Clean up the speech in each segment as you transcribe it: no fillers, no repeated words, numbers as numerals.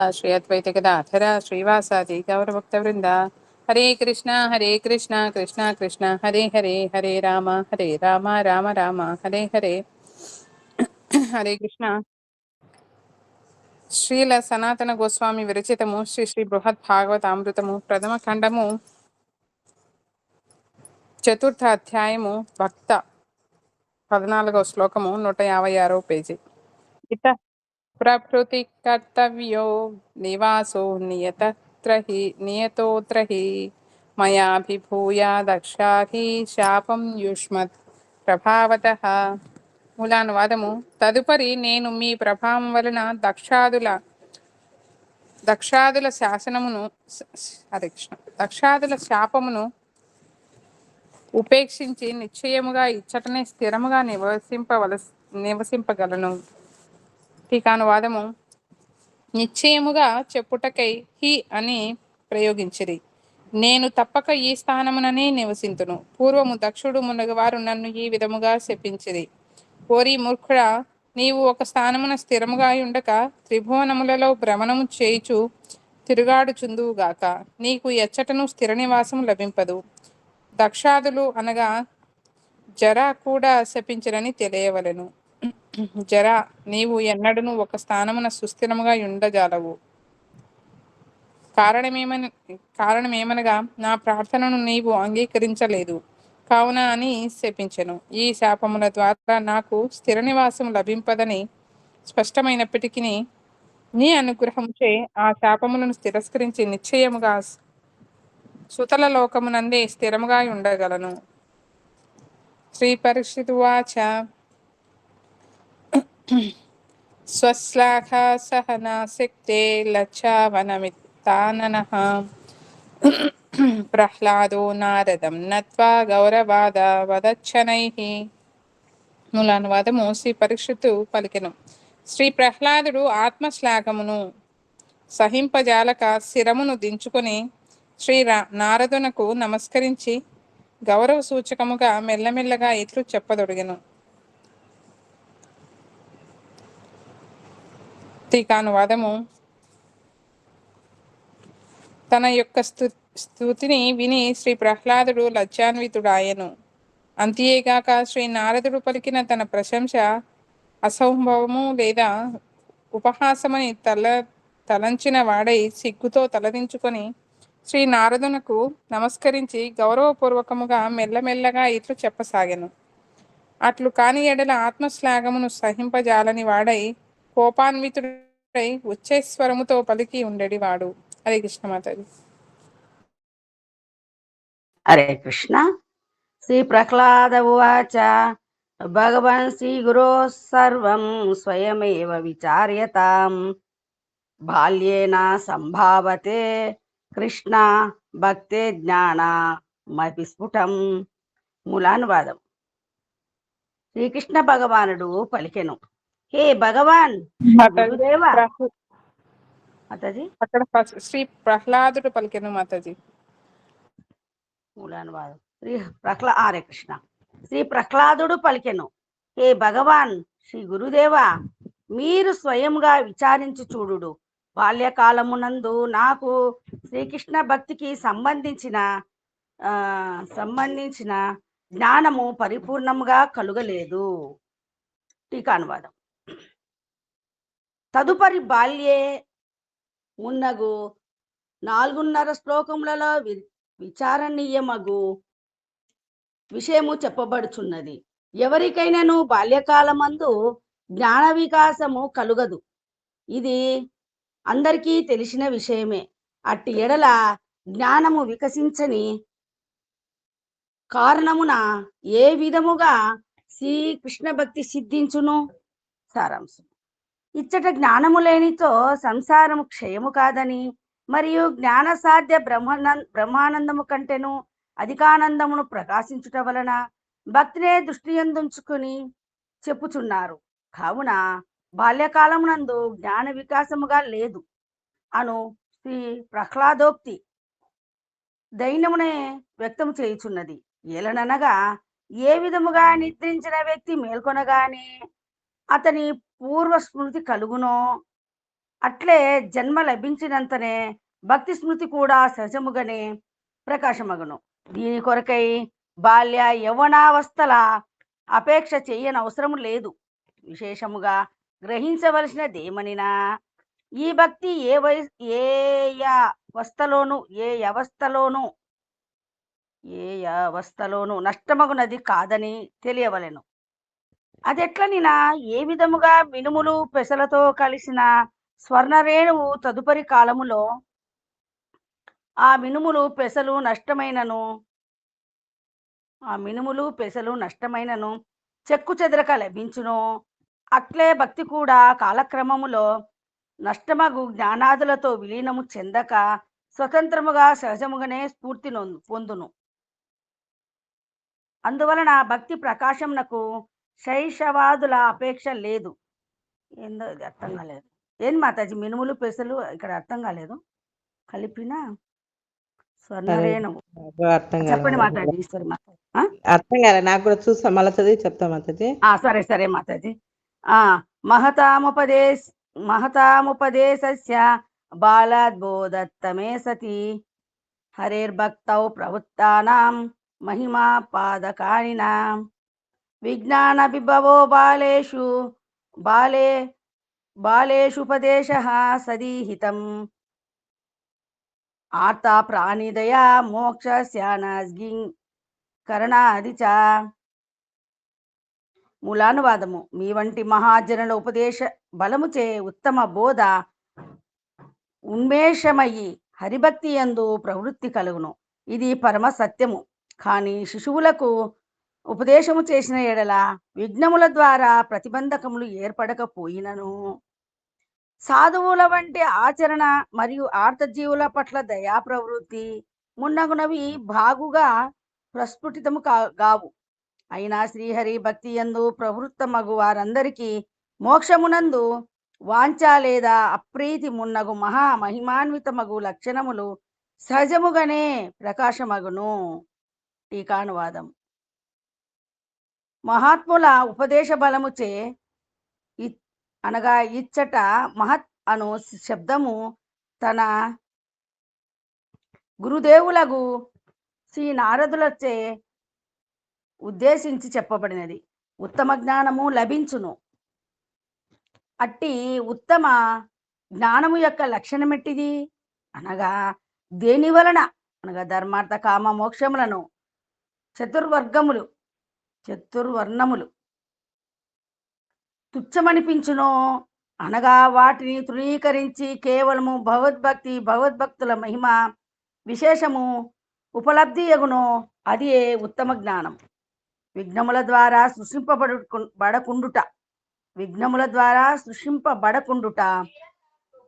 శ్రీ అద్వైత గదాధర శ్రీవాసాది గౌరభక్తవృంద. హరే కృష్ణ కృష్ణ కృష్ణ హరే హరే, హరే రామ రామ రామ హరే హరే. హరే కృష్ణ. శ్రీల సనాతన గోస్వామి విరచితము శ్రీ శ్రీ బృహత్ భాగవత అమృతము ప్రథమ ఖండము చతుర్థ అధ్యాయము భక్త 14వ శ్లోకము 156వ పేజీ. ఇత ప్రకృతి కర్తవ్యో నివాసో నియతోత్ర హి మయాభిభూయ దక్షాహి శాపం యుష్మత్ ప్రభావతః. మూలానువాదము. తదుపరి నేను మీ ప్రభావం వలన దక్షాదుల శాపమును ఉపేక్షించి నిశ్చయముగా ఇచ్చటనే స్థిరముగా నివసింపగలను. టీకానువాదము. నిశ్చయముగా చెప్పుటకై హి అని ప్రయోగించిరి. నేను తప్పక ఈ స్థానముననే నివసింతును. పూర్వము దక్షుడు మునగవారు నన్ను ఈ విధముగా శపించిరి. ఓరి మూర్ఖుడా, నీవు ఒక స్థానమున స్థిరముగా ఉండక త్రిభువనములలో భ్రమణము చేయుచు తిరుగాడుచుందువుగాక. నీకు ఎచ్చటను స్థిర నివాసము లభింపదు. దక్షాదులు అనగా జర కూడా శపించరని తెలియవలెను. జర, నీవు ఎన్నడను ఒక స్థానమున సుస్థిరముగా ఉండజాలవు. కారణమేమనగా నా ప్రార్థనను నీవు అంగీకరించలేదు కావున అని శపించెను. ఈ శాపముల ద్వారా నాకు స్థిర నివాసం లభింపదని స్పష్టమైనప్పటికీ నీ అనుగ్రహముచే ఆ శాపములను తిరస్కరించి నిశ్చయముగా సుతల లోకమునందే స్థిరముగా ఉండగలను. శ్రీ పరీక్షితువాచ. స్వశ్లాఘ సహనాశక్తే లచ్చావనమిత్తాననః ప్రహ్లాదో నారదం నత్వా గౌరవాద వదచ్చనైః. మూలానువాదము. శ్రీ పరీక్షిత్తు పలికెను. శ్రీ ప్రహ్లాదుడు ఆత్మశ్లాఘమును సహింపజాలక శిరమును దించుకొని శ్రీ నారదునకు నమస్కరించి గౌరవ సూచకముగా మెల్లమెల్లగా ఇట్లు చెప్పదొడిగెను. టీకానువాదము. తన యొక్క స్తుతిని విని శ్రీ ప్రహ్లాదుడు లజ్జాన్వితుడాయను. అంతేగాక శ్రీ నారదుడు పలికిన తన ప్రశంస అసంభవము లేదా ఉపహాసమని తలంచిన వాడై సిగ్గుతో తలదించుకొని శ్రీ నారదునకు నమస్కరించి గౌరవపూర్వకముగా మెల్లమెల్లగా ఇట్లు చెప్పసాగెను. అట్లు కాని ఎడల ఆత్మశ్లాఘమును సహింపజాలని వాడై కోపాన్వితుడై ఉచ్చైస్వరముతో పలికి ఉండేవాడు. హరే కృష్ణ మాతాజీ. హరే కృష్ణ. శ్రీ ప్రహ్లాద ఉవాచ. భగవన్ శ్రీ గురో సర్వం స్వయమేవ విచార్యతాం బాల్యేన సంభావతే కృష్ణ భక్తే జ్ఞానమపి స్ఫుటం. మూలానువాదం. శ్రీకృష్ణ భగవానుడు పలికెను. హే భగవాన్ గురుదేవా. అక్కడ శ్రీ ప్రహ్లాదుడు పలికెను మాతాజీ. మూలానువాదం. హరే కృష్ణ. శ్రీ ప్రహ్లాదుడు పలికెను. హే భగవాన్ శ్రీ గురుదేవా, మీరు స్వయంగా విచారించి చూడుడు. బాల్యకాలమునందు నాకు శ్రీకృష్ణ భక్తికి సంబంధించిన జ్ఞానము పరిపూర్ణంగా కలుగలేదు. టీకానువాదం. తదుపరి బాల్యే మున్నగు 4.5 శ్లోకములలో విచారణీయమగు విషయము చెప్పబడుచున్నది. ఎవరికైనాను బాల్యకాలమందు జ్ఞాన వికాసము కలుగదు. ఇది అందరికీ తెలిసిన విషయమే. అట్టి ఎడల జ్ఞానము వికసించని కారణమున ఏ విధముగా శ్రీకృష్ణ భక్తి సిద్ధించును? సారాంశం. ఇచ్చట జ్ఞానము లేనితో సంసారము క్షయము కాదని, మరియు జ్ఞాన సాధ్య బ్రహ్మానందము కంటేను అధికానందమును ప్రకాశించుట వలన భక్తినే దృష్టి యందుంచుకుని చెప్పుచున్నారు. కావున బాల్యకాలమునందు జ్ఞాన వికాసముగా లేదు అను శ్రీ ప్రహ్లాదోక్తి దైన్యమునే వ్యక్తం చేయుచున్నది. ఏలననగా ఏ విధముగా నిద్రించిన వ్యక్తి మేల్కొనగానే అతని పూర్వ స్మృతి కలుగునో అట్లే జన్మ లభించినంతనే భక్తి స్మృతి కూడా సహజముగానే ప్రకాశమగును. దీని కొరకై బాల్య యవ్వనావస్థల అపేక్ష చేయనవసరం లేదు. విశేషముగా గ్రహించవలసినదేమనినా ఈ భక్తి ఏ అవస్థలోను నష్టమగునది కాదని తెలియవలెను. అదెట్లనినా ఏ విధముగా మినుములు పెసలతో కలిసిన స్వర్ణరేణువు తదుపరి కాలములో ఆ మినుములు పెసలు నష్టమైనను చెక్కు చెదరక లభించును, అట్లే భక్తి కూడా కాలక్రమములో నష్టమగు జ్ఞానాదులతో విలీనము చెందక స్వతంత్రముగా సహజముగానే స్ఫూర్తి పొందును. అందువలన భక్తి ప్రకాశంనకు శైశవాదుల అపేక్ష లేదు. ఏందో ఇది అర్థం కాలేదు. ఏం మాతాజీ మినుములు పెసలు ఇక్కడ అర్థం కాలేదు. కలిపిన స్వర్ణరేణువు అర్థం చెప్పండి కాలేదు. మాతాజీ. ఈశ్వరి మాతాజీ అర్థం కాలేదు నాకు కూడా. చూస్తా మళ్ళీ చదివి చెప్తా మాతాజీ. సరే సరే మాతాజీ. మహతాముపదేశస్య బాలాద్బోధత్తమే సతి హరేర్భక్తౌ ప్రవృత్తానాం మహిమా పాదకానినాం విజ్ఞాన విభవో బాలేషుపదేశః సదీహితం ఆర్తా ప్రాణిదయా మోక్షస్యానస్గిం కరణాది చ. మూలానువాదము. మీ వంటి మహాజనుల ఉపదేశ బలముచే ఉత్తమ బోధ ఉన్మేషమయ్యి హరిభక్తి యందు ప్రవృత్తి కలుగును. ఇది పరమ సత్యము. కానీ శిశువులకు ఉపదేశము చేసిన ఎడల విఘ్నముల ద్వారా ప్రతిబంధకములు ఏర్పడకపోయినను సాధువుల వంటి ఆచరణ మరియు ఆర్తజీవుల పట్ల దయా ప్రవృత్తి మున్నగునవి బాగుగా ప్రస్ఫుటితము గావు. అయినా శ్రీహరి భక్తి యందు ప్రవృత్తమగు వారందరికీ మోక్షమునందు వాంఛ లేదా అప్రీతి మున్నగు మహిమాన్వితమగు లక్షణములు సహజముగానే ప్రకాశమగును. టీకానువాదం. మహాత్ముల ఉపదేశ బలముచే అనగా ఇచ్చట మహత్ అను శబ్దము తన గురుదేవులకు శ్రీ నారదులచే ఉద్దేశించి చెప్పబడినది. ఉత్తమ జ్ఞానము లభించును. అట్టి ఉత్తమ జ్ఞానము యొక్క లక్షణమెట్టిది అనగా దేని వలన అనగా ధర్మార్థ కామ మోక్షములను చతుర్వర్ణములు తుచ్చమనిపించునో అనగా వాటిని తృణీకరించి కేవలము భగవద్భక్తుల మహిమ విశేషము ఉపలబ్ధి యగునో అది ఉత్తమ జ్ఞానం. విఘ్నముల ద్వారా సృష్టింపబడకుండుట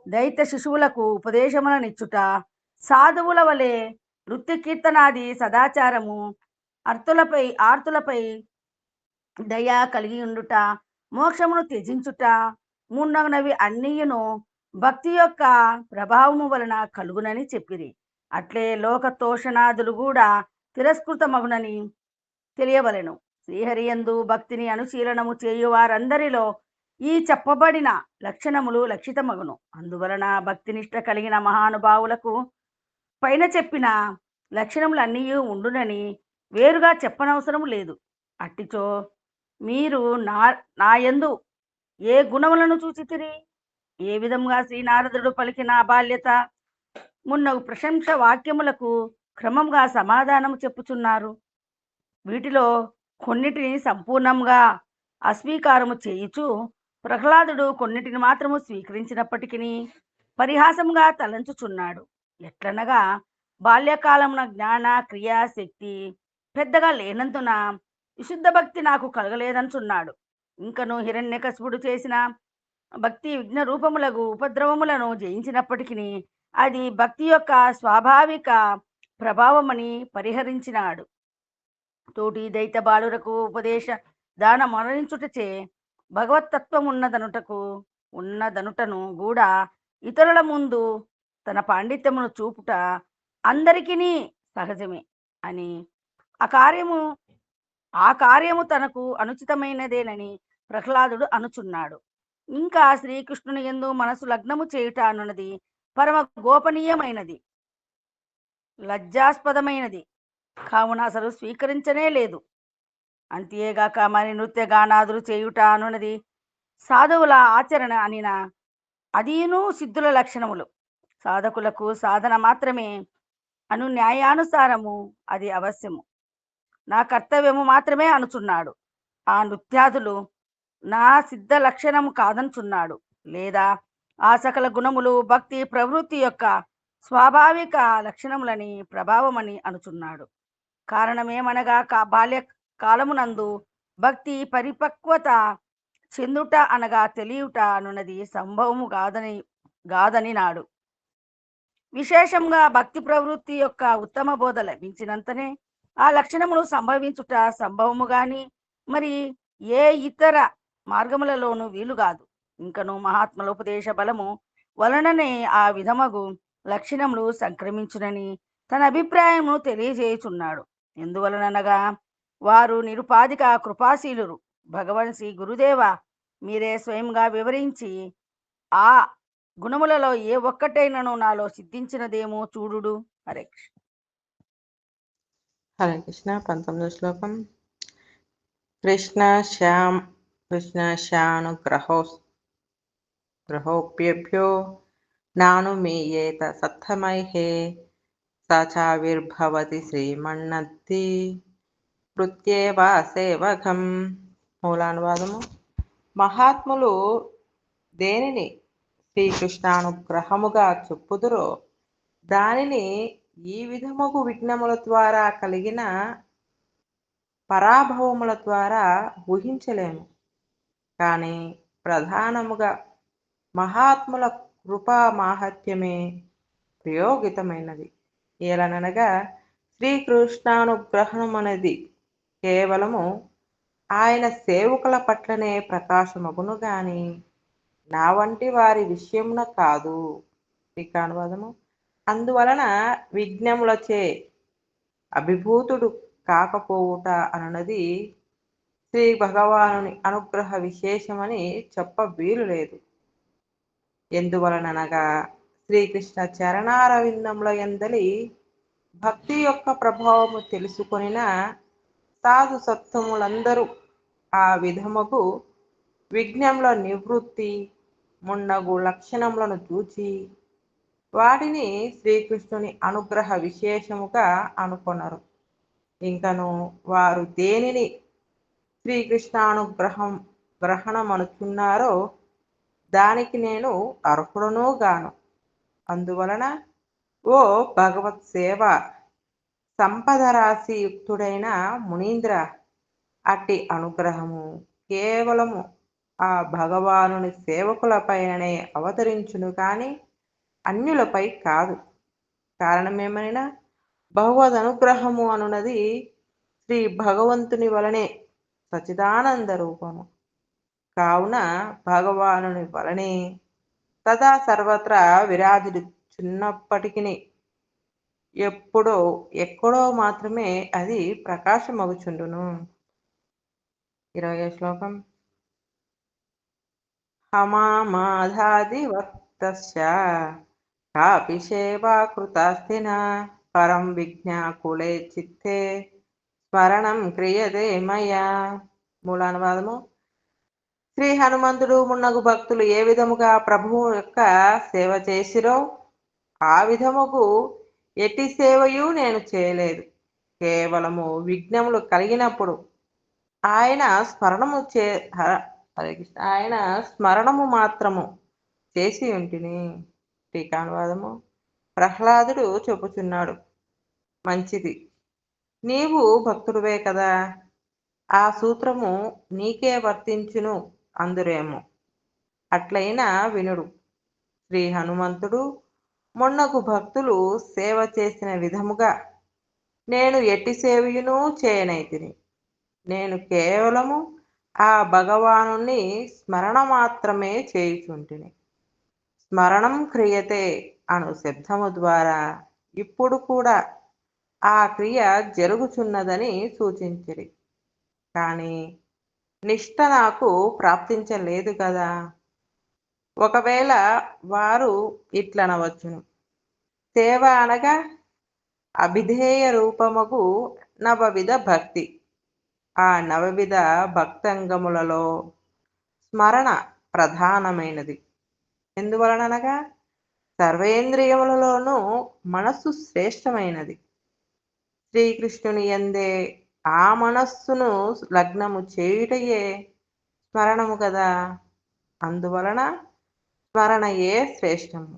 దైత్య శిశువులకు ఉపదేశములనిచ్చుట, సాధువుల వలె నృత్య కీర్తనాది సదాచారము, ఆర్తులపై దయ కలిగి ఉండుట, మోక్షమును త్యజించుట మున్నగునవి అన్నియును భక్తి యొక్క ప్రభావము వలన కలుగునని చెప్పిరి. అట్లే లోకతోషణాదులు కూడా తిరస్కృతమగునని తెలియవలెను. శ్రీహరియందు భక్తిని అనుశీలనము చేయువారందరిలో ఈ చెప్పబడిన లక్షణములు లక్షితమగును. అందువలన భక్తినిష్ట కలిగిన మహానుభావులకు పైన చెప్పిన లక్షణములు అన్నీ ఉండునని వేరుగా చెప్పనవసరం లేదు. అట్టిచో మీరు నాయందు ఏ గుణములను చూచితిరి? ఏ విధముగా శ్రీనారదుడు పలికిన బాల్యత మున్నగు ప్రశంస వాక్యములకు క్రమంగా సమాధానము చెప్పుచున్నారు. వీటిలో కొన్నిటిని సంపూర్ణంగా అస్వీకారము చేయుచు ప్రహ్లాదుడు కొన్నిటిని మాత్రము స్వీకరించినప్పటికీ పరిహాసంగా తలంచుచున్నాడు. ఎట్లనగా బాల్యకాలమున జ్ఞాన క్రియాశక్తి పెద్దగా లేనందున విశుద్ధ భక్తి నాకు కలగలేదంటున్నాడు. ఇంకను హిరణ్యకశిపుడు చేసిన భక్తి విఘ్న రూపములకు ఉపద్రవములను జయించినప్పటికీ అది భక్తి యొక్క స్వాభావిక ప్రభావమని పరిహరించినాడు. తోటి దైత బాలురకు ఉపదేశ దాన మరణించుటచే భగవత్తత్వం ఉన్నదనుటను కూడా ఇతరుల ముందు తన పాండిత్యమును చూపుట అందరికీ సహజమే అని ఆ కార్యము తనకు అనుచితమైనదేనని ప్రహ్లాదుడు అనుచున్నాడు. ఇంకా శ్రీకృష్ణుని యందు మనసు లగ్నము చేయుట అన్నది పరమ గోపనీయమైనది, లజ్జాస్పదమైనది, కావున అసలు స్వీకరించనే లేదు. అంతేగాక మరి నృత్య గానాదులు చేయుట అనున్నది సాధువుల ఆచరణ అనిన అదీను సిద్ధుల లక్షణములు. సాధకులకు సాధన మాత్రమే అను న్యాయానుసారము అది అవశ్యము, నా కర్తవ్యము మాత్రమే అనుచున్నాడు. ఆ నృత్యాదులు నా సిద్ధ లక్షణము కాదనుచున్నాడు, లేదా ఆ సకల గుణములు భక్తి ప్రవృత్తి యొక్క స్వాభావిక లక్షణములని ప్రభావమని అనుచున్నాడు. కారణమేమనగా బాల్య కాలమునందు భక్తి పరిపక్వత చెందుట అనగా తెలియుట అనున్నది సంభవము కాదని నాడు. విశేషంగా భక్తి ప్రవృత్తి యొక్క ఉత్తమ బోధ లభించినంతనే ఆ లక్షణములు సంభవించుట సంభవము గాని మరి ఏ ఇతర మార్గములలోనూ వీలు కాదు. ఇంకను మహాత్ముల ఉపదేశ బలము వలననే ఆ విధమగు లక్షణములు సంక్రమించునని తన అభిప్రాయమును తెలియజేయుచున్నాడు. ఎందువలనగా వారు నిరుపాధిక కృపాశీలురు. భగవన్ శ్రీ గురుదేవ మీరే స్వయంగా వివరించి ఆ గుణములలో ఏ ఒక్కటైనను నాలో సిద్ధించినదేమో చూడుడు. హరే కృష్ణ. హరే కృష్ణ. 19వ శ్లోకం. కృష్ణశానుగ్రహోప్యభ్యో నానుమీయేత సత్తమైహే సచావిర్భవతి శ్రీమన్నద్ధి కృత్యేవా సేవకం. మూలానువాదము. మహాత్ములు దేనిని శ్రీకృష్ణానుగ్రహముగా చెప్పుదురో దానిని ఈ విధముగు విఘ్నముల ద్వారా కలిగిన పరాభవముల ద్వారా ఊహించలేము. కానీ ప్రధానముగా మహాత్ముల కృపా మాహాత్మ్యమే ప్రయోగితమైనది. ఏలనగా శ్రీకృష్ణానుగ్రహం అనేది కేవలము ఆయన సేవకుల పట్లనే ప్రకాశమగును గాని నా వంటి వారి విషయమున కాదు. టీకానువాదము. అందువలన విఘ్నములచే అభిభూతుడు కాకపోవుట అన్నది శ్రీ భగవానుని అనుగ్రహ విశేషమని చెప్ప వీలు లేదు. ఎందువలననగా శ్రీకృష్ణ చరణారవిందముల యందలి భక్తి యొక్క ప్రభావము తెలుసుకొనిన సాధు సత్వములందరూ ఆ విధముకు విఘ్నముల నివృత్తి మున్నగు లక్షణములను చూచి వాటిని శ్రీకృష్ణుని అనుగ్రహ విశేషముగా అనుకొనరు. ఇంకను వారు దేనిని గ్రహణమనుచున్నారో దానికి నేను అర్హుడను గాను. అందువలన ఓ భగవత్ సేవ సంపదరాశి యుక్తుడైన మునీంద్ర, అట్టి అనుగ్రహము కేవలము ఆ భగవానుని సేవకులపైననే అవతరించును కానీ అన్యులపై కాదు. కారణమేమైనా భగవద్ అనుగ్రహము అనున్నది శ్రీ భగవంతుని వలనే సచిదానంద రూపము కావున భగవానుని వలనే సదా సర్వత్రా విరాజిల్లుచున్నప్పటికీ ఎప్పుడో ఎక్కడో మాత్రమే అది ప్రకాశమగుచుండును. 20వ శ్లోకం. హమామాధాదివక్తస్య కాపి సేవా కృతాస్థిన పరం విజ్ఞాకులే చిత్తే స్మరణం క్రియతే మయా. మూలానువాదము. శ్రీ హనుమంతుడు మున్నగు భక్తులు ఏ విధముగా ప్రభువు యొక్క సేవ చేసిరో ఆ విధముకు ఎట్టి సేవయు నేను చేయలేదు. కేవలము విఘ్నములు కలిగినప్పుడు ఆయన స్మరణము మాత్రము చేసి ఉంటిని. టీకానువాదము. ప్రహ్లాదుడు చెప్పుచున్నాడు, మంచిది, నీవు భక్తుడివే కదా, ఆ సూత్రము నీకే వర్తించును అందురేమో. అట్లయినా వినుడు. శ్రీ హనుమంతుడు మొన్నకు భక్తులు సేవ చేసిన విధముగా నేను ఎట్టి సేవయును చేయనైతిని. నేను కేవలము ఆ భగవానుని స్మరణ మాత్రమే చేయుచుంటిని. స్మరణం క్రియతే అను శబ్దము ద్వారా ఇప్పుడు కూడా ఆ క్రియ జరుగుచున్నదని సూచించిరి. కానీ నిష్ట నాకు ప్రాప్తించలేదు కదా. ఒకవేళ వారు ఇట్లనవచ్చును, సేవ అనగా అభిధేయ రూపముకు నవవిధ భక్తి. ఆ నవవిధ భక్తంగములలో స్మరణ ప్రధానమైనది. ఎందువలననగా సర్వేంద్రియములలోనూ మనస్సు శ్రేష్టమైనది. శ్రీకృష్ణుని యందే ఆ మనస్సును లగ్నము చేయుటయే స్మరణము కదా. అందువలన స్మరణయే శ్రేష్టము.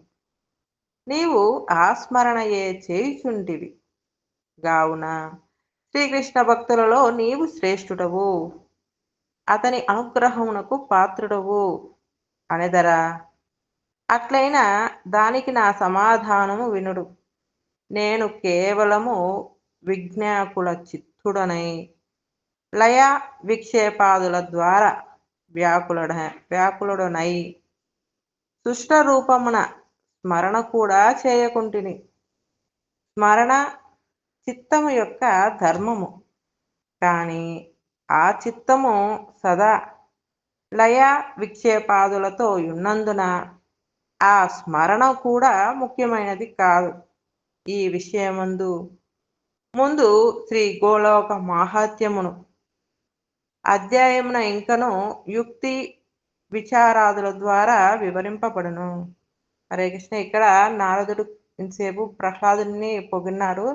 నీవు ఆ స్మరణయే చేయుచుంటివి గావున శ్రీకృష్ణ భక్తులలో నీవు శ్రేష్ఠుడవు, అతని అనుగ్రహమునకు పాత్రుడవు అనెదరా. అట్లైన దానికి నా సమాధానము వినుడు. నేను కేవలము విజ్ఞాకుల చిత్తుడనై లయ విక్షేపాదుల ద్వారా వ్యాకులుడనై సుష్ట రూపమున స్మరణ కూడా చేయకుంటిని. స్మరణ చిత్తము యొక్క ధర్మము, కానీ ఆ చిత్తము సదా లయ విక్షేపాదులతో ఉన్నందున ఆ స్మరణ కూడా ముఖ్యమైనది కాదు. ఈ విషయమందు ముందు శ్రీ గోలోక మాహాత్మ్యమును అధ్యాయమున ఇంకను యుక్తి విచారాదుల ద్వారా వివరింపబడును. హరే కృష్ణ. ఇక్కడ నారదుడు ఇంతసేపు ప్రహ్లాదుని పొగిన్నాడు.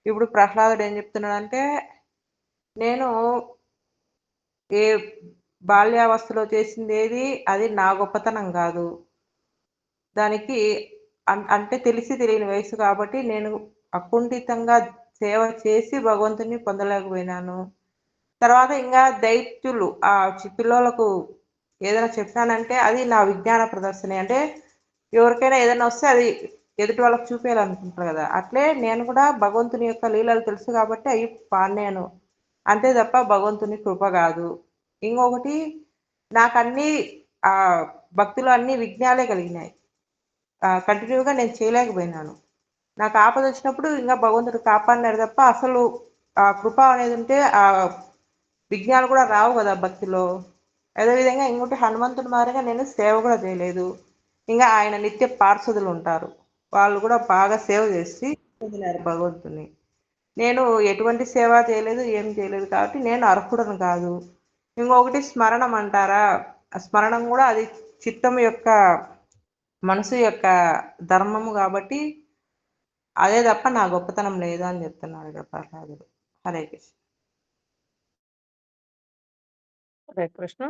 ఇప్పుడు ప్రహ్లాదుడు ఏం చెప్తున్నాడంటే, నేను ఏ బాల్యావస్థలో చేసింది ఏది అది నా గొప్పతనం కాదు, దానికి అంటే తెలిసి తెలియని వయసు కాబట్టి నేను అకుంఠితంగా సేవ చేసి భగవంతుని పొందలేకపోయినాను. తర్వాత ఇంకా దైత్యులు ఆ పిల్లలకు ఏదైనా చెప్పానంటే అది నా విజ్ఞాన ప్రదర్శన. అంటే ఎవరికైనా ఏదైనా వస్తే అది ఎదుటి వాళ్ళకి చూపించాలనుకుంటారు కదా, అట్లే నేను కూడా భగవంతుని యొక్క లీలలు తెలుసు కాబట్టి అవి పాడినాను అంతే తప్ప భగవంతుని కృప కాదు. ఇంకొకటి, నాకు అన్ని ఆ భక్తులు అన్ని విఘ్నాలే కలిగినాయి, కంటిన్యూగా నేను చేయలేకపోయినాను. నాకు ఆపద వచ్చినప్పుడు ఇంకా భగవంతుడు కాపాడినాడు తప్ప అసలు ఆ కృప అనేది ఉంటే ఆ విఘ్నాలు కూడా రావు కదా భక్తిలో. అదేవిధంగా ఇంకోటి, హనుమంతుడి మాదిరిగా నేను సేవ కూడా చేయలేదు. ఇంకా ఆయన నిత్య పార్షదులు ఉంటారు, వాళ్ళు కూడా బాగా సేవ చేసి పొందినారు భగవంతుని. నేను ఎటువంటి సేవ చేయలేదు, ఏం చేయలేదు కాబట్టి నేను అర్హుడను కాదు. ఇంకొకటి స్మరణం అంటారా, స్మరణం కూడా అది చిత్తం యొక్క మనసు యొక్క ధర్మము కాబట్టి అదే తప్ప నా గొప్పతనం లేదు అని చెప్తున్నాడు ఇక్కడ ప్రహ్లాదుడు. హరే కృష్ణ. హరే కృష్ణ.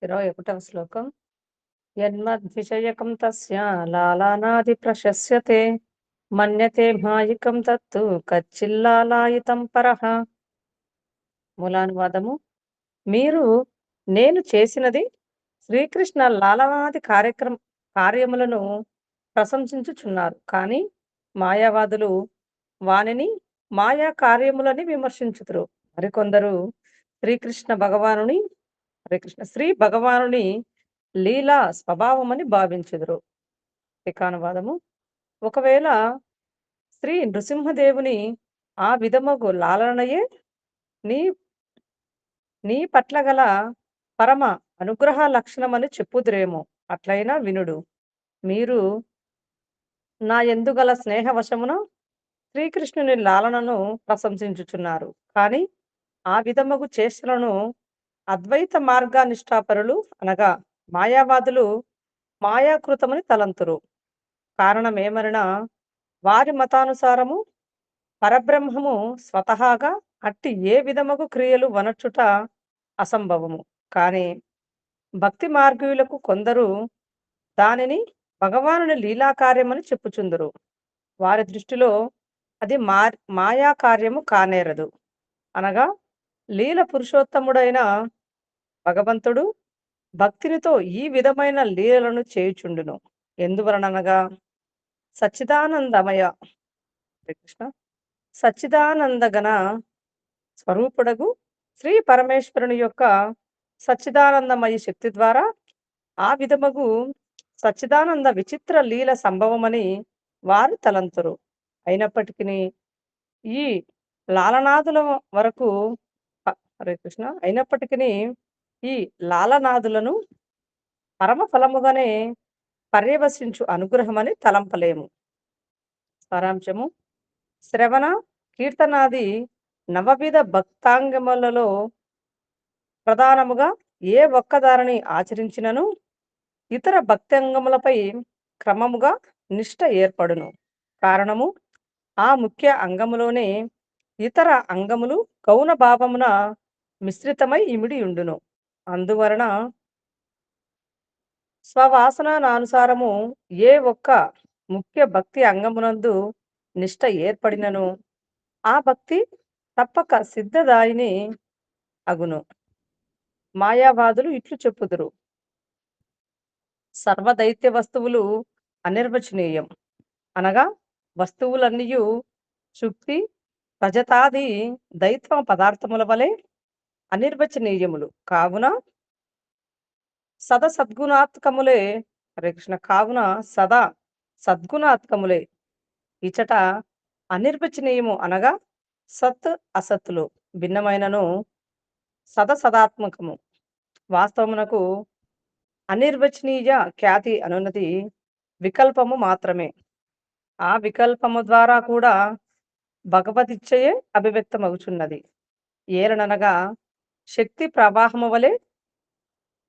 21వ శ్లోకం. యన్మద్విషయకం తస్య లాలానాది ప్రశస్యతే మన్యతే మాయికం తత్తు కచ్చిల్లాలాయితం పరః. మూలానువాదము. మీరు నేను చేసినది శ్రీకృష్ణ లాలనాది కార్యములను ప్రశంసించుచున్నారు, కానీ మాయావాదులు వానిని మాయా కార్యములని విమర్శించుతురు. మరికొందరు శ్రీకృష్ణ భగవానుని శ్రీ భగవానుని లీలా స్వభావమని భావించుదురు. టీకానువాదము. ఒకవేళ శ్రీ నృసింహదేవుని ఆ విధముగు లాలనయే నీ నీ పట్ల గల పరమ అనుగ్రహ లక్షణమని చెప్పుదురేమో. అట్లయినా వినుడు. మీరు నా యందు గల స్నేహవశమున శ్రీకృష్ణుని లాలనను ప్రశంసించుచున్నారు, కానీ ఆ విధముగు చేష్టలను అద్వైత మార్గానిష్టాపరులు అనగా మాయావాదులు మాయాకృతమని తలంతురు. కారణమేమనగా వారి మతానుసారము పరబ్రహ్మము స్వతహాగా అట్టి ఏ విధముగు క్రియలు వనర్చుట అసంభవము. కానీ భక్తి మార్గీయులకు కొందరు దానిని భగవానుని లీలాకార్యమని చెప్పుచుందురు. వారి దృష్టిలో అది మాయా కార్యము కానేరదు. అనగా లీల పురుషోత్తముడైన భగవంతుడు భక్తినితో ఈ విధమైన లీలలను చేయుచుండును. ఎందువలనగా సచ్చిదానందమయ కృష్ణ సచ్చిదానందగణ స్వరూపుడగు శ్రీ పరమేశ్వరుని యొక్క సచ్చిదానందమయ శక్తి ద్వారా ఆ విధముగు సచ్చిదానంద విచిత్ర లీల సంభవమని వారు తలంతురు. అయినప్పటికీ ఈ లాలనాదుల వరకు హరే కృష్ణ అయినప్పటికీ ఈ లాలనాదులను పరమ ఫలముగానే పర్యవసించు అనుగ్రహమని తలంపలేము. సారాంశము: శ్రవణ కీర్తనాది నవవిధ భక్తాంగములలో ప్రధానముగా ఏ ఒక్కదానిని ఆచరించినను ఇతర భక్త్యంగములపై క్రమముగా నిష్ట ఏర్పడును. కారణము, ఆ ముఖ్య అంగములోనే ఇతర అంగములు గౌణ భావమున మిశ్రితమై ఇమిడి ఉండును. అందువలన స్వవాసనానుసారము ఏ ఒక్క ముఖ్య భక్తి అంగమునందు నిష్ట ఏర్పడినను ఆ భక్తి తప్పక సిద్ధదాయిని అగును. మాయావాదులు ఇట్లు చెప్పుదురు: సర్వదైత్య వస్తువులు అనిర్వచనీయం, అనగా వస్తువులన్నీయు శుక్తి రజతాది దైత్వ పదార్థముల వలె అనిర్వచనీయములు కావున సద్గుణాత్మకములే. హరే కృష్ణ. కావున సదా సద్గుణాత్మకములే. ఇచట అనిర్వచనీయము అనగా సత్ అసత్తులు భిన్నమైనను సదాత్మకము. వాస్తవమునకు అనిర్వచనీయ ఖ్యాతి అనున్నది వికల్పము మాత్రమే. ఆ వికల్పము ద్వారా కూడా భగవదిచ్ఛయే అభివ్యక్తమగుచున్నది. ఏలననగా శక్తి ప్రవాహము వలె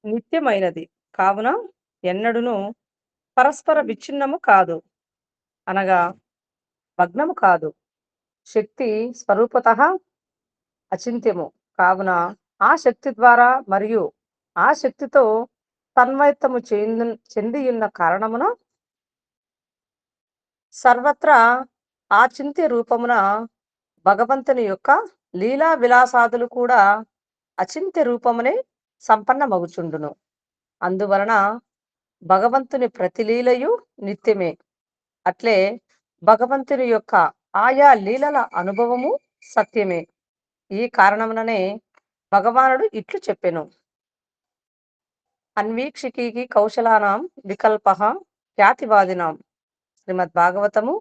నిత్యమైనది కావున ఎన్నడును పరస్పర విచ్ఛిన్నము కాదు, అనగా భగ్నము కాదు. శక్తి స్వరూపతః అచింత్యము కావున ఆ శక్తి ద్వారా మరియు ఆ శక్తితో తన్మయత్వము చెందియున్న కారణమున సర్వత్రా ఆ చింత్య రూపమున భగవంతుని యొక్క లీలా విలాసాదులు కూడా అచింత్య రూపమునే సంపన్నమగుచుండును. అందువలన భగవంతుని ప్రతి లీలయు నిత్యమే. అట్లే భగవంతుని యొక్క ఆయా లీలల అనుభవము సత్యమే. ఈ కారణముననే భగవానుడు ఇట్లు చెప్పెను: అన్వీక్షికీ కౌశలానాం వికల్పః ఖ్యాతివాదినాం. శ్రీమద్ భాగవతము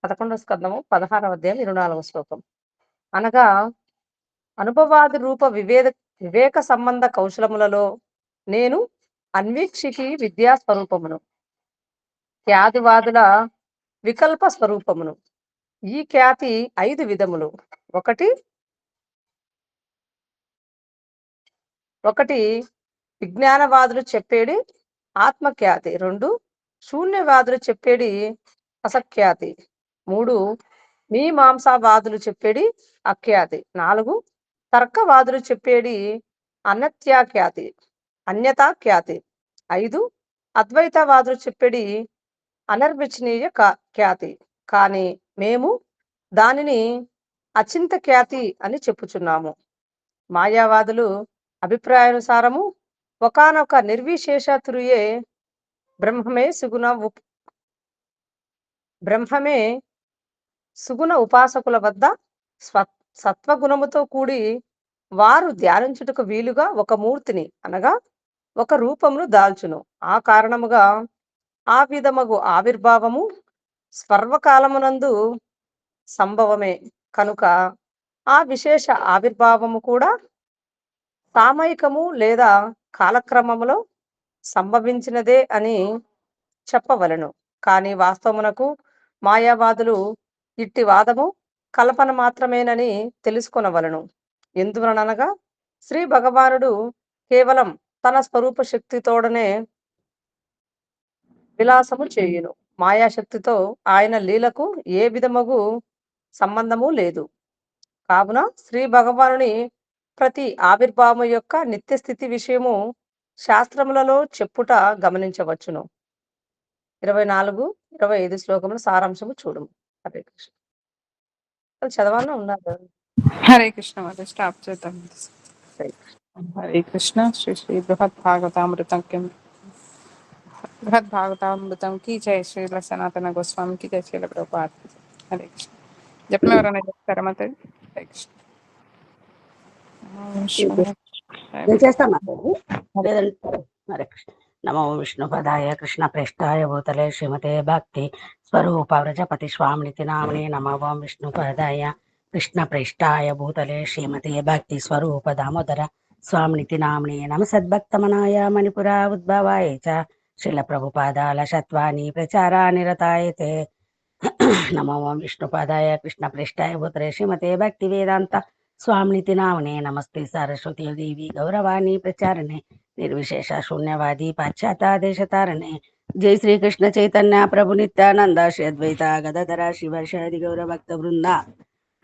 11వ స్కందము 16వ అధ్యాయం 24వ శ్లోకం. అనగా అనుభవాది రూప వివేక సంబంధ కౌశలములలో నేను అన్వీక్షికి విద్యా స్వరూపమును, ఖ్యాతివాదుల వికల్ప స్వరూపమును. ఈ ఖ్యాతి 5 విధములు. ఒకటి విజ్ఞానవాదులు చెప్పేది ఆత్మఖ్యాతి. 2 శూన్యవాదులు చెప్పేది అసఖ్యాతి. 3 మీమాంసావాదులు చెప్పేది అఖ్యాతి. 4 తర్కవాదులు చెప్పేది అన్యతాఖ్యాతి. 5 అద్వైతవాదులు చెప్పేది అనర్వచనీయ ఖ్యాతి. కానీ మేము దానిని అచింత ఖ్యాతి అని చెప్పుచున్నాము. మాయావాదులు అభిప్రాయానుసారము ఒకానొక నిర్విశేషతురియే బ్రహ్మమే సుగుణ ఉపాసకుల వద్ద సత్వగుణముతో కూడి వారు ధ్యానించుటకు వీలుగా ఒక మూర్తిని, అనగా ఒక రూపమును దాల్చును. ఆ కారణముగా ఆ విధమగు ఆవిర్భావము సర్వకాలమునందు సంభవమే కనుక ఆ విశేష ఆవిర్భావము కూడా సామయికము లేదా కాలక్రమములో సంభవించినదే అని చెప్పవలను. కానీ వాస్తవమునకు మాయావాదులు ఇట్టి వాదము కల్పన మాత్రమేనని తెలుసుకొనవలను. ఎందువలనగా శ్రీ భగవానుడు కేవలం తన స్వరూప శక్తితోడనే విలాసము చేయును. మాయాశక్తితో ఆయన లీలకు ఏ విధమగు సంబంధము లేదు. కావున శ్రీ భగవానుని ప్రతి ఆవిర్భావము యొక్క నిత్యస్థితి విషయము శాస్త్రములలో చెప్పుట గమనించవచ్చును. 24, 25 శ్లోకముల సారాంశము చూడము. హరే కృష్ణ. చదవాలన్నా ఉన్నారు. హరే కృష్ణ. మరి స్టాప్ చేద్దాం. హరే కృష్ణ. శ్రీ శ్రీ బృహద్భాగవతామృతం की जय. श्री सनातन गोस्वामी की जय. श्री प्रभुपाद की जय. हरे कृष्ण. जब में ఎవరైనా చెప్తారా మాతాజీ? హరే కృష్ణ. నేను చేస్తాను మాతాజీ. హరే కృష్ణ. నమో విష్ణుపదాయ కృష్ణ ప్రేష్టాయ భూతలే శ్రీమతే భక్తి స్వరూప వ్రజపతి స్వామితి నామినే నమో విష్ణుపదాయ కృష్ణ ప్రేష్టాయ భూతలే శ్రీమతే భక్తి స్వరూప దామోదర స్వామితి నామినే నమ సద్భక్తమనాయ మణిపుర ఉద్భవాయ చ శిల ప్రభుపాదాల శత్వాని ప్రచారాని రతాయతే నమో విష్ణుపాదాయ కృష్ణ ప్రేష్టాయ భూతరే శ్రీమతే భక్తి వేదాంత స్వామినితి నామనే నమస్తే సరస్వతి దేవి గౌరవాణి ప్రచారణే నిర్విశేష శూన్యవాది పాశ్చాత్యాదేశతారణే జై శ్రీకృష్ణ చైతన్య ప్రభు నిత్యానంద శ్రీ అద్వైత గదాధర శివశది గౌర భక్త బృంద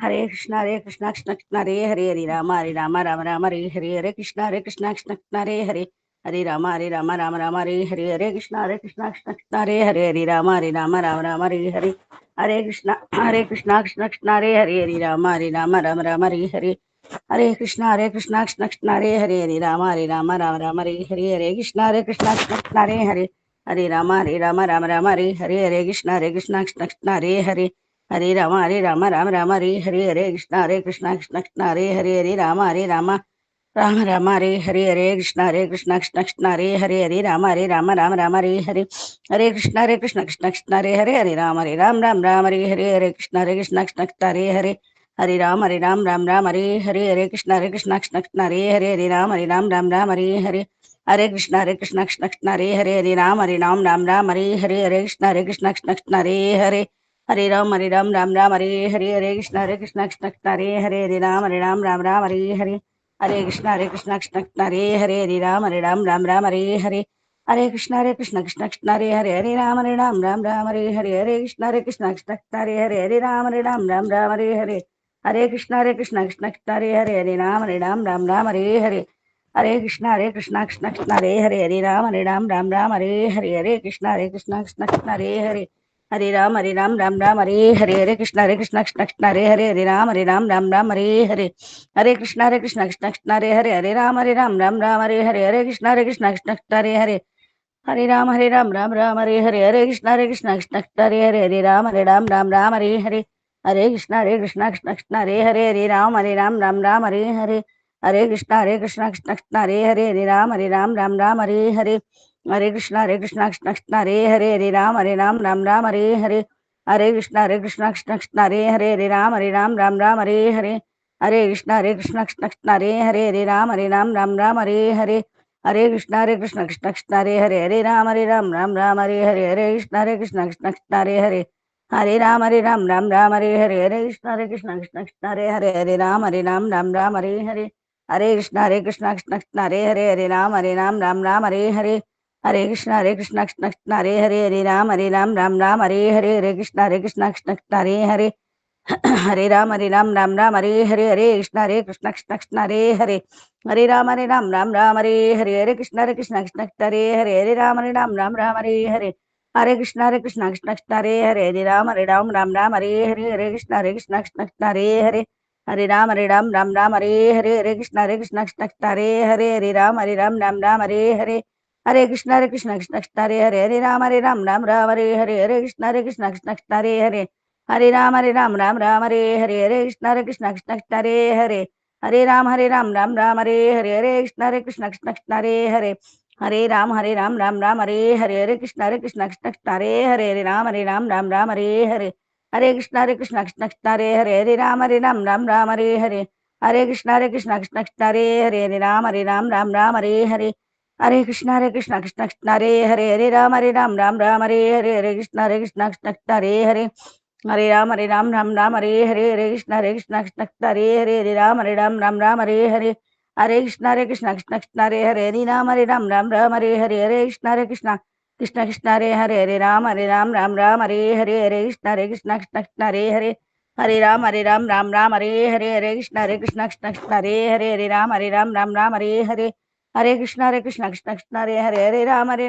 హరే కృష్ణ కృష్ణ కృష్ణ హరే హరే హరి రామ రామ రామ హరే హరే హరే కృష్ణ కృష్ణ కృష్ణ హరే హరే హరే రామ రామ రామ హరే హరే హరే కృష్ణ కృష్ణ కృష్ణ హరే హరే హరి రామ రామ రామ హరే హరే హరే కృష్ణ కృష్ణ కృష్ణ హరే హరే హరి రామ రామ రామ హరే హరే హరే కృష్ణ కృష్ణ కృష్ణ హరే హరే హరి రామ రామ హరే హరే హరే కృష్ణ కృష్ణ కృష్ణ హరే హరే హరే రామ రామ హరే హరే హరే కృష్ణ కృష్ణ కృష్ణ హరే హరే హరే రామ రామ హరే హరే హరే కృష్ణ కృష్ణ కృష్ణ హరే హరే హరే రామ రామ హరే హరే హరే కృష్ణ కృష్ణ కృష్ణ హరే హరే హరే రామ రామ హరే హరే హరే కృష్ణ కృష్ణ కృష్ణ హరే హరే హరే రామ రామ హరే హరే హరే కృష్ణ కృష్ణ కృష్ణ హరే హరే హరే రామ రామ హరే హరే హరే కృష్ణ కృష్ణ కృష్ణ హరే హరే హరే రామ రామ హరే హరే హరే కృష్ణ కృష్ణ కృష్ణ హరే హరే హరే రామ రామ హరే హరే హరే కృష్ణ కృష్ణ కృష్ణ హరే హరే హరే రామ రామ హరే హరే హరే కృష్ణ కృష్ణ కృష్ణ హరే హరే హరే రామ రామ హరే హరే హరే కృష్ణ కృష్ణ హరే హరే హరే రామ రామ హరే హరే హరే కృష్ణ కృష్ణ కృష్ణ హరే హరే హరే రామ రామ హరే హరే హరే కృష్ణ కృష్ణ హరే హరే హరే రామ రామ హరే హరే హరే కృష్ణ కృష్ణ హరే హరే హరే రామ రామ హరే హరే హరే కృష్ణ కృష్ణ హరే హరే హరే రామ రామ హరే హరే హరే కృష్ణ కృష్ణ హరే హరే హరే రామ రామ హరే హరే హరే కృష్ణ కృష్ణ హరే హరే హరే రామ రామ హరే హరే హరే కృష్ణ కృష్ణ హరే హరే హరే రామ రామ హరే హరే హరే కృష్ణ కృష్ణ హరే హరే హరే రామ రామ హరే హరే హరే కృష్ణ కృష్ణ హరే హరే హరే రామ రామ హరే హరే హరే కృష్ణ కృష్ణ హరే హరే హరే రామ రామ హరే హరే హరే కృష్ణ కృష్ణ హరే హరే హరే రామ రామ హరే హరే హరే కృష్ణ కృష్ణ హరే హరే హరే రామ రామ హరే హరే హరే కృష్ణ కృష్ణ హరే హరే హరే రామ రామ హరే హరే హరే కృష్ణ కృష్ణ హరే హరే హరే రామ రామ హరే హరే హరే కృష్ణ కృష్ణ హరే హరే హరే రామ రామ హరే హరే హరే కృష్ణ కృష్ణ హరే హరే హరే రామ రామ హరే హరే హరే కృష్ణ కృష్ణ హరే హరే హరే రామ రామ హరే హరే హరే కృష్ణ కృష్ణ హరే హరే హరే రామ రామ హరే హరే హరే కృష్ణ కృష్ణ హరే హరే హరే రామ రామ హరే హరే హరే కృష్ణ కృష్ణ హరే హరే హరే రామ రామ హరే హరే హరే కృష్ణ కృష్ణ హరే హరే హరే రామ రామ హరే హరే హరే కృష్ణ కృష్ణ హరే హరే హరే రామ రామ హరే హరే హరే కృష్ణ కృష్ణ హరే హరే హరే రామ రామ హరే హరే హరే కృష్ణ కృష్ణ హరే హరే హరే రామ రామ హరే హరే హరే కృష్ణ కృష్ణ హరే హరే హరే రామ రామ హరే హరే హరే కృష్ణ కృష్ణ హరే హరే హరే రామ రామ హరే హరే హరే కృష్ణ కృష్ణ హరే హరే హరే రామ రామ హరే హరే హరే కృష్ణ కృష్ణ హరే హరే హరే రామ రామ హరే హరే హరే కృష్ణ కృష్ణ హరే హరే హరే రామ రామ హరే హరే హరే కృష్ణ కృష్ణ హరే హరే హరే రామ రామ హరే హరే హరే కృష్ణ కృష్ణ హరే హరే హరే రామ రామ హరే హరే హరే కృష్ణ కృష్ణ హరే హరే హరే రామ రామ హరే హరే హరే కృష్ణ కృష్ణ హరే హరే హరే రామ రామ హరే హరే హరే కృష్ణ కృష్ణ హరే హరే హరే రామ రామ హరే హరే హరే కృష్ణ కృష్ణ హరే హరే హరే రామ రామ హరే హరే హరే కృష్ణ కృష్ణ హరే హరే హరే రామ రామ హరే హరే హరే కృష్ణ కృష్ణ హరే హరే హరే రామ రామ హరే హరే హరే కృష్ణ కృష్ణ హరే హరే హరే రామ రామ హరే హరే హరే కృష్ణ కృష్ణ హరే హరే హరే రామ రామ హరే హరే హరే కృష్ణ కృష్ణ హరే హరే హరే రామ రామ హరే హరే హరే కృష్ణ కృష్ణ హరే హరే హరే రామ రామ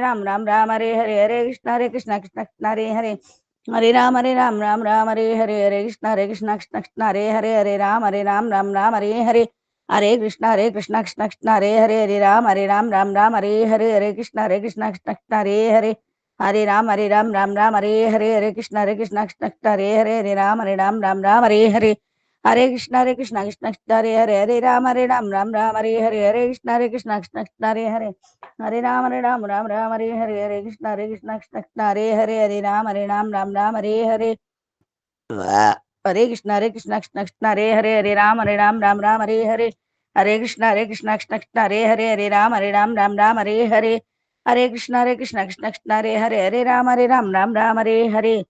హరే హరే హరే కృష్ణ కృష్ణ హరే హరే హరే రామ రామ హరే హరే హరే కృష్ణ కృష్ణ హరే హరే హరే రామ రామ హరే హరే హరే కృష్ణ కృష్ణ హరే హరే హరే రామ రామ హరే హరే హరే కృష్ణ కృష్ణ హరే హరే హరే రామ రామ హరే హరే హరే కృష్ణ కృష్ణ హరే హరే హరే రామ రామ హరే హరే హరే కృష్ణ కృష్ణ హరే హరే హరే రామ రామ హరే హరే హరే కృష్ణ కృష్ణ హరే హరే హరే రామ రామ హరే హరే హరే కృష్ణ కృష్ణ హరే హరే హరే రామ రామ హరే హరే హరే కృష్ణ కృష్ణ హరే హరే హరే రామ రామ హరే హరే हरे कृष्ण कृष्ण कृष्ण हरे हरे, हरे राम राम राम हरे हरे,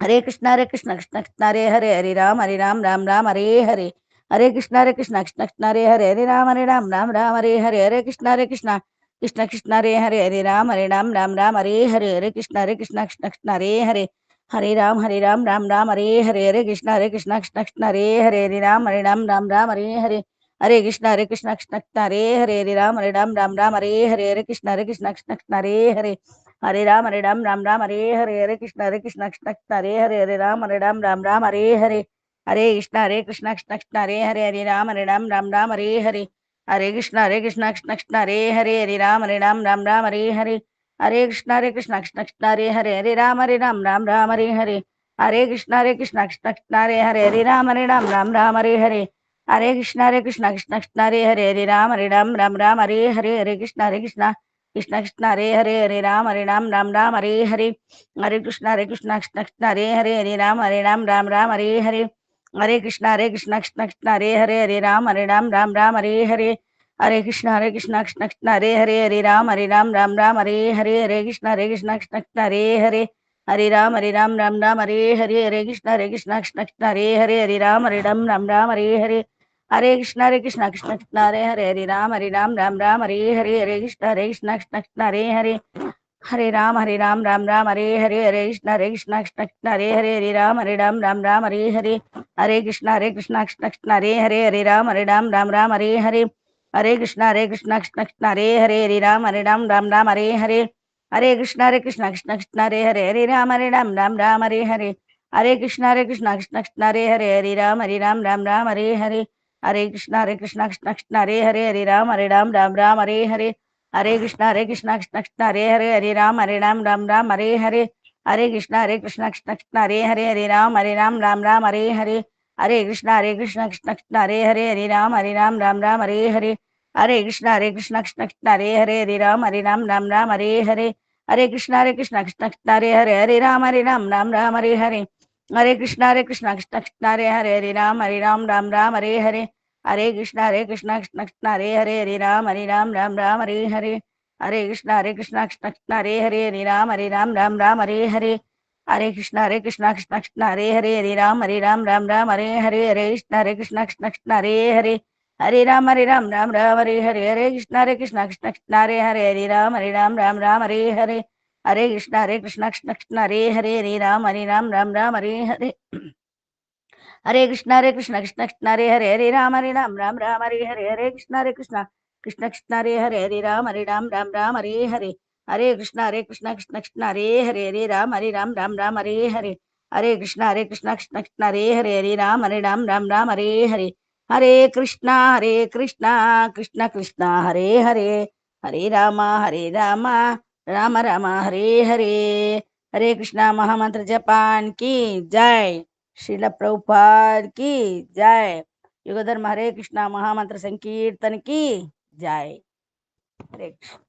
हरे कृष्ण कृष्ण कृष्ण हरे हरे, हरे राम राम राम हरे हरे, हरे कृष्ण कृष्ण कृष्ण हरे हरे, हरे राम राम राम हरे हरे, हरे कृष्ण कृष्ण कृष्ण कृष्ण हरे हरे, हरे राम राम राम हरे हरे, हरे कृष्ण कृष्ण कृष्ण कृष्ण हरे हरे, हरे राम राम राम हरे हरे, हरे कृष्ण कृष्ण कृष्ण कृष्ण हरे हरे, हरे राम राम राम हरे हरे, हरे कृष्ण कृष्ण कृष्ण हरे हरे, हरे राम राम हरे हरे, हरे कृष्ण कृष्ण कृष्ण कृष्ण हरे हरे, हरे राम राम हरे हरे, हरे कृष्ण कृष्ण कृष्ण कृष्ण हरे हरे, हरे राम राम हरे हरे, हरे कृष्ण कृष्ण कृष्ण हरे हरे, हरे राम राम हरे हरे, हरे कृष्ण कृष्ण कृष्ण कृष्ण हरे हरे, हरे राम राम हरे हरे, हरे कृष्ण कृष्ण कृष्ण कृष्ण हरे हरे, हरे राम राम हरे हरे, हरे कृष्ण कृष्ण कृष्ण कृष्ण हरे हरे, हरे राम राम हरे हरे, हरे कृष्ण कृष्ण कृष्ण कृष्ण हरे हरे, हरे राम राम हरे हरे, हरे कृष्ण कृष्ण कृष्ण कृष्ण हरे हरे, हरे राम राम हरे हरे, हरे कृष्ण कृष्ण कृष्ण कृष्ण हरे हरे, हरे राम राम हरे हरे, हरे कृष्ण कृष्ण कृष्ण कृष्ण हरे हरे, हरे राम राम हरे हरे, हरे कृष्ण कृष्ण कृष्ण कृष्ण हरे हरे, हरे राम राम हरे हरे, हरे कृष्ण कृष्ण कृष्ण कृष्ण हरे हरे, हरे राम राम हरे हरे, हरे कृष्ण कृष्ण कृष्ण कृष्ण हरे हरे, हरे राम राम हरे हरे, हरे कृष्ण कृष्ण कृष्ण हरे हरे, हरे राम राम हरे हरे, हरे कृष्ण कृष्ण कृष्ण कृष्ण हरे हरे, हरे राम राम हरे हरे, हरे कृष्ण कृष्ण कृष्ण हरे हरे, हरे राम राम हरे हरे, हरे कृष्ण कृष्ण कृष्ण कृष्ण हरे हरे, हरे राम राम हरे हरे, हरे कृष्ण कृष्ण कृष्ण कृष्ण हरे हरे, हरे राम राम हरे हरे, हरे कृष्ण कृष्ण कृष्ण कृष्ण हरे हरे, हरे राम राम हरे हरे, हरे कृष्ण कृष्ण कृष्ण कृष्ण हरे हरे, हरे राम राम हरे हरे, हरे कृष्ण कृष्ण कृष्ण हरे हरे, हरे राम राम हरे हरे, हरे कृष्ण कृष्ण कृष्ण कृष्ण हरे हरे, हरे राम राम हरे हरे, हरे कृष्ण कृष्ण कृष्ण कृष्ण हरे हरे, हरे राम राम हरे हरे, हरे कृष्ण कृष्ण कृष्ण कृष्ण हरे हरे, हरे राम राम हरे हरे, हरे कृष्ण कृष्ण कृष्ण कृष्ण हरे हरे, हरे राम राम हरे हरे, हरे कृष्ण कृष्ण कृष्ण कृष्ण हरे हरे, हरे राम राम हरे हरे, हरे कृष्ण कृष्ण कृष्ण कृष्ण हरे हरे, हरे राम राम हरे हरे, हरे कृष्ण कृष्ण कृष्ण कृष्ण हरे हरे, हरे राम राम हरे हरे, हरे कृष्ण कृष्ण कृष्ण कृष्ण हरे हरे, हरे राम राम हरे हरे, हरे कृष्ण कृष्ण कृष्ण कृष्ण हरे हरे, हरे राम राम हरे हरे, हरे कृष्ण कृष्ण कृष्ण कृष्ण हरे हरे, हरे राम राम हरे हरे, हरे कृष्ण कृष्ण कृष्ण कृष्ण हरे हरे, हरे राम राम हरे हरे, हरे कृष्ण कृष्ण कृष्ण कृष्ण हरे हरे, हरे राम राम हरे हरे, हरे कृष्ण कृष्ण कृष्ण हरे हरे, हरे राम राम हरे हरे, हरे कृष्ण कृष्ण कृष्ण कृष्ण हरे हरे, हरे राम राम हरे हरे, हरे कृष्ण कृष्ण कृष्ण हरे हरे, हरे राम राम हरे हरे, हरे कृष्ण कृष्ण कृष्ण कृष्ण हरे हरे, हरे राम राम हरे हरे, हरे कृष्ण कृष्ण कृष्ण हरे हरे, हरे राम राम राम हरे हरे, हरे कृष्णा महामंत्र जपान की जय, श्रील प्रभुपाद की जय, युगधर्म हरे कृष्णा महामंत्र संकीर्तन की जय, हरे कृष्ण।